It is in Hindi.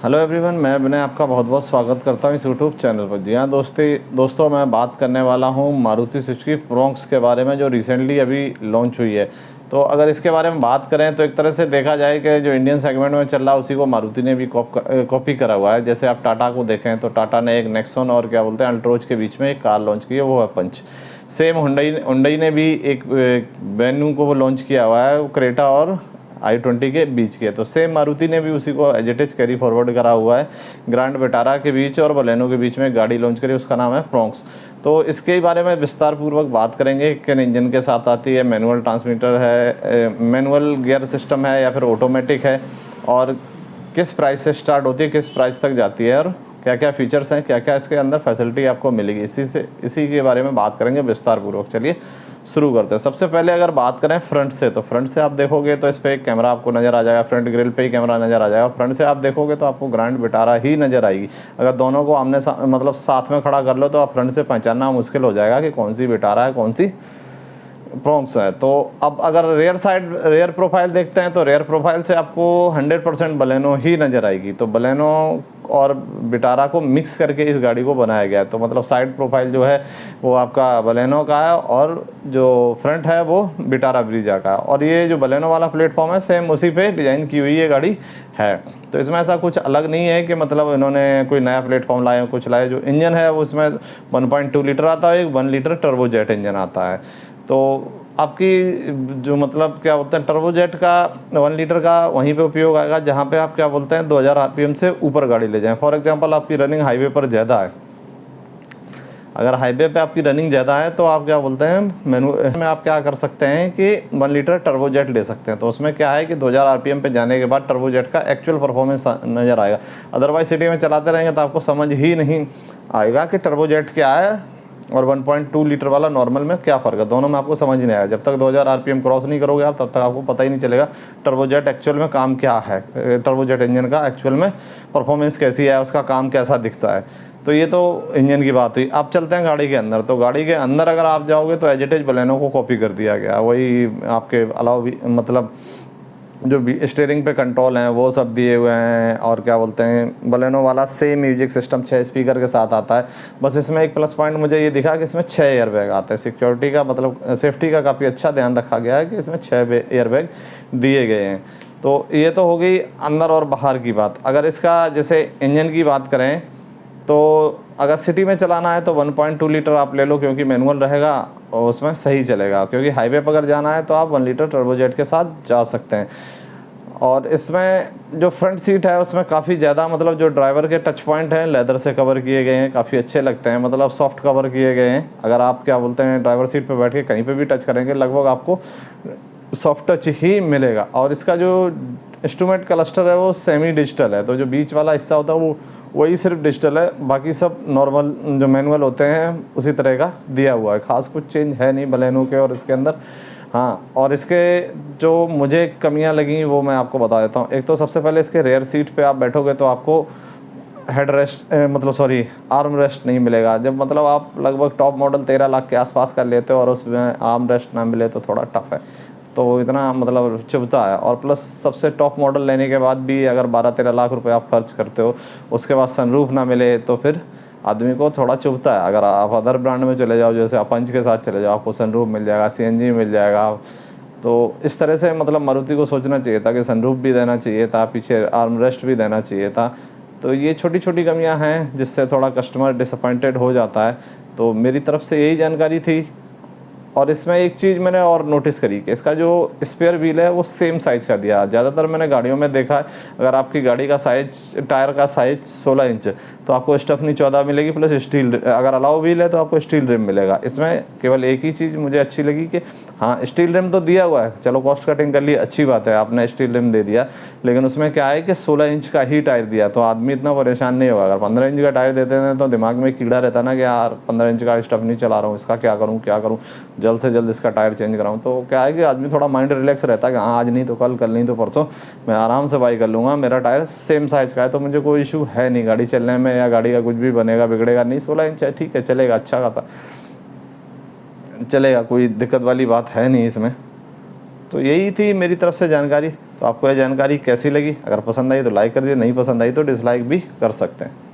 हेलो एवरीवन, मैं विनय आपका बहुत बहुत स्वागत करता हूँ इस यूट्यूब चैनल पर। जी हाँ दोस्तों मैं बात करने वाला हूँ मारुति सुजुकी फ्रोंक्स के बारे में, जो रिसेंटली अभी लॉन्च हुई है। तो अगर इसके बारे में बात करें तो एक तरह से देखा जाए कि जो इंडियन सेगमेंट में चल रहा है उसी को मारुति ने भी कॉपी करा हुआ है। जैसे आप टाटा को देखें तो टाटा ने एक नेक्सॉन और क्या बोलते हैं अल्ट्रोज के बीच में एक कार लॉन्च की है, वो है पंच। सेम हुंडई ने भी एक वेन्यू को वो लॉन्च किया हुआ है, वो क्रेटा और i20 के बीच के। तो सेम मारुति ने भी उसी को as it is carry forward करा हुआ है। ग्रैंड विटारा के बीच और बलेनो के बीच में गाड़ी लॉन्च करी, उसका नाम है फ्रोंक्स। तो इसके बारे में विस्तार पूर्वक बात करेंगे। किन इंजन के साथ आती है, मैनुअल ट्रांसमीटर है, मैनुअल गियर सिस्टम है या फिर ऑटोमेटिक है, और किस प्राइस से स्टार्ट होती है, किस प्राइस तक जाती है, और क्या क्या फीचर्स हैं, क्या क्या इसके अंदर फैसिलिटी आपको मिलेगी, इसी के बारे में बात करेंगे विस्तार पूर्वक। चलिए शुरू करते हैं। सबसे पहले अगर बात करें फ्रंट से, तो फ्रंट से आप देखोगे तो इस पर एक कैमरा आपको नज़र आ जाएगा, फ्रंट ग्रिल पे ही कैमरा नज़र आ जाएगा। फ्रंट से आप देखोगे तो आपको ग्रैंड विटारा ही नज़र आएगी। अगर दोनों को आमने मतलब साथ में खड़ा कर लो तो आप फ्रंट से पहचानना मुश्किल हो जाएगा कि कौन सी विटारा है कौन सी फ्रोंक्स है। तो अब अगर रेयर प्रोफाइल देखते हैं तो रेयर प्रोफाइल से आपको 100% बलेनो ही नज़र आएगी। तो बलेनो और विटारा को मिक्स करके इस गाड़ी को बनाया गया है। तो मतलब साइड प्रोफाइल जो है वो आपका बलेनो का है और जो फ्रंट है वो विटारा ब्रीजा का है। और ये जो बलेनो वाला प्लेटफॉर्म है सेम उसी पे डिज़ाइन की हुई ये गाड़ी है। तो इसमें ऐसा कुछ अलग नहीं है कि मतलब इन्होंने कोई नया प्लेटफॉर्म लाया कुछ लाया। जो इंजन है वो इसमें 1.2 लीटर आता है, एक 1 लीटर टर्बोजेट इंजन आता है। तो आपकी जो मतलब क्या बोलते हैं टर्बोजेट का 1 लीटर का वहीं पे उपयोग आएगा जहाँ पे आप क्या बोलते हैं 2000 आरपीएम से ऊपर गाड़ी ले जाएं। फॉर एग्जांपल आपकी रनिंग हाईवे पर ज़्यादा है, अगर हाईवे पे आपकी रनिंग ज़्यादा है तो आप क्या बोलते हैं मेनू में आप क्या कर सकते हैं कि 1 लीटर टर्बोजेट ले सकते हैं। तो उसमें क्या है कि 2000 आरपीएम पे जाने के बाद टर्बोजेट का एक्चुअल परफॉर्मेंस नज़र आएगा। अदरवाइज सिटी में चलाते रहेंगे तो आपको समझ ही नहीं आएगा कि टर्बोजेट क्या है और 1.2 लीटर वाला नॉर्मल में क्या फ़र्क है। दोनों में आपको समझ नहीं आएगा। जब तक 2000 आरपीएम क्रॉस नहीं करोगे आप तब तक आपको पता ही नहीं चलेगा टर्बोजेट एक्चुअल में काम क्या है, टर्बोजेट इंजन का एक्चुअल में परफॉर्मेंस कैसी है, उसका काम कैसा दिखता है। तो ये तो इंजन की बात हुई। आप चलते हैं गाड़ी के अंदर। तो गाड़ी के अंदर अगर आप जाओगे तो एज इट इज बलेनो को कॉपी कर दिया गया, वही आपके अलावा भी मतलब जो भी स्टीयरिंग पे कंट्रोल हैं वो सब दिए हुए हैं। और क्या बोलते हैं बलेनो वाला सेम म्यूजिक सिस्टम 6 स्पीकर के साथ आता है। बस इसमें एक प्लस पॉइंट मुझे ये दिखा कि इसमें 6 एयरबैग आते हैं। सिक्योरिटी का मतलब सेफ्टी का काफ़ी अच्छा ध्यान रखा गया है कि इसमें 6 एयरबैग दिए गए हैं। तो ये तो हो गई अंदर और बाहर की बात। अगर इसका जैसे इंजन की बात करें तो अगर सिटी में चलाना है तो 1.2 लीटर आप ले लो, क्योंकि मैनुअल रहेगा और उसमें सही चलेगा। क्योंकि हाईवे पर अगर जाना है तो आप 1 लीटर टर्बोजेट के साथ जा सकते हैं। और इसमें जो फ्रंट सीट है उसमें काफ़ी ज़्यादा मतलब जो ड्राइवर के टच पॉइंट हैं लेदर से कवर किए गए हैं, काफ़ी अच्छे लगते हैं, मतलब सॉफ्ट कवर किए गए हैं। अगर आप क्या बोलते हैं ड्राइवर सीट पर बैठ के कहीं पर भी टच करेंगे लगभग आपको सॉफ्ट टच ही मिलेगा। और इसका जो इंस्ट्रूमेंट क्लस्टर है वो सेमी डिजिटल है। तो जो बीच वाला हिस्सा होता है वो वही सिर्फ डिजिटल है, बाकी सब नॉर्मल जो मैनुअल होते हैं उसी तरह का दिया हुआ है। ख़ास कुछ चेंज है नहीं बलेनो के और इसके अंदर। हाँ, और इसके जो मुझे कमियां लगी वो मैं आपको बता देता हूँ। एक तो सबसे पहले इसके रेयर सीट पे आप बैठोगे तो आपको हेड रेस्ट मतलब सॉरी आर्म रेस्ट नहीं मिलेगा। जब मतलब आप लगभग टॉप मॉडल 13 लाख के आसपास का लेते हो और उसमें आर्म रेस्ट ना मिले तो थोड़ा टफ है। तो इतना मतलब चुभता है। और प्लस सबसे टॉप मॉडल लेने के बाद भी अगर 12-13 लाख रुपए आप खर्च करते हो उसके बाद सनरूफ ना मिले तो फिर आदमी को थोड़ा चुभता है। अगर आप अदर ब्रांड में चले जाओ जैसे आप पंच के साथ चले जाओ आपको सनरूफ मिल जाएगा, सीएनजी मिल जाएगा। तो इस तरह से मतलब मारुति को सोचना चाहिए था कि सनरूफ भी देना चाहिए था, पीछे आर्म रेस्ट भी देना चाहिए था। तो ये छोटी छोटी कमियां हैं जिससे थोड़ा कस्टमर डिसअपॉइंटेड हो जाता है। तो मेरी तरफ से यही जानकारी थी। और इसमें एक चीज़ मैंने और नोटिस करी कि इसका जो स्पेयर व्हील है वो सेम साइज़ का दिया है। ज़्यादातर मैंने गाड़ियों में देखा है अगर आपकी गाड़ी का साइज टायर का साइज 16 इंच तो आपको स्टेपनी 14 मिलेगी प्लस स्टील, अगर अलाउ व्हील है तो आपको स्टील रिम मिलेगा। इसमें केवल एक ही चीज़ मुझे अच्छी लगी कि हाँ स्टील रिम तो दिया हुआ है, चलो कॉस्ट कटिंग कर ली, अच्छी बात है आपने स्टील रिम दे दिया। लेकिन उसमें क्या है कि 16 इंच का ही टायर दिया तो आदमी इतना परेशान नहीं होगा। अगर 15 इंच का टायर देते हैं तो दिमाग में कीड़ा रहता ना कि यार 15 इंच का स्टेपनी चला रहा हूँ, इसका क्या करूँ, जल्द से जल्द इसका टायर चेंज कराऊँ। तो क्या है कि आदमी थोड़ा माइंड रिलैक्स रहता है कि हाँ आज नहीं तो कल नहीं तो परसों मैं आराम से बाई कर लूँगा, मेरा टायर सेम साइज़ का है तो मुझे कोई इशू है नहीं गाड़ी चलने में या गाड़ी का कुछ भी बनेगा बिगड़ेगा नहीं। 16 इंच है ठीक है चलेगा, अच्छा खासा चलेगा, कोई दिक्कत वाली बात है नहीं इसमें। तो यही थी मेरी तरफ से जानकारी। तो आपको यह जानकारी कैसी लगी? अगर पसंद आई तो लाइक कर दीजिए, नहीं पसंद आई तो डिसलाइक भी कर सकते हैं।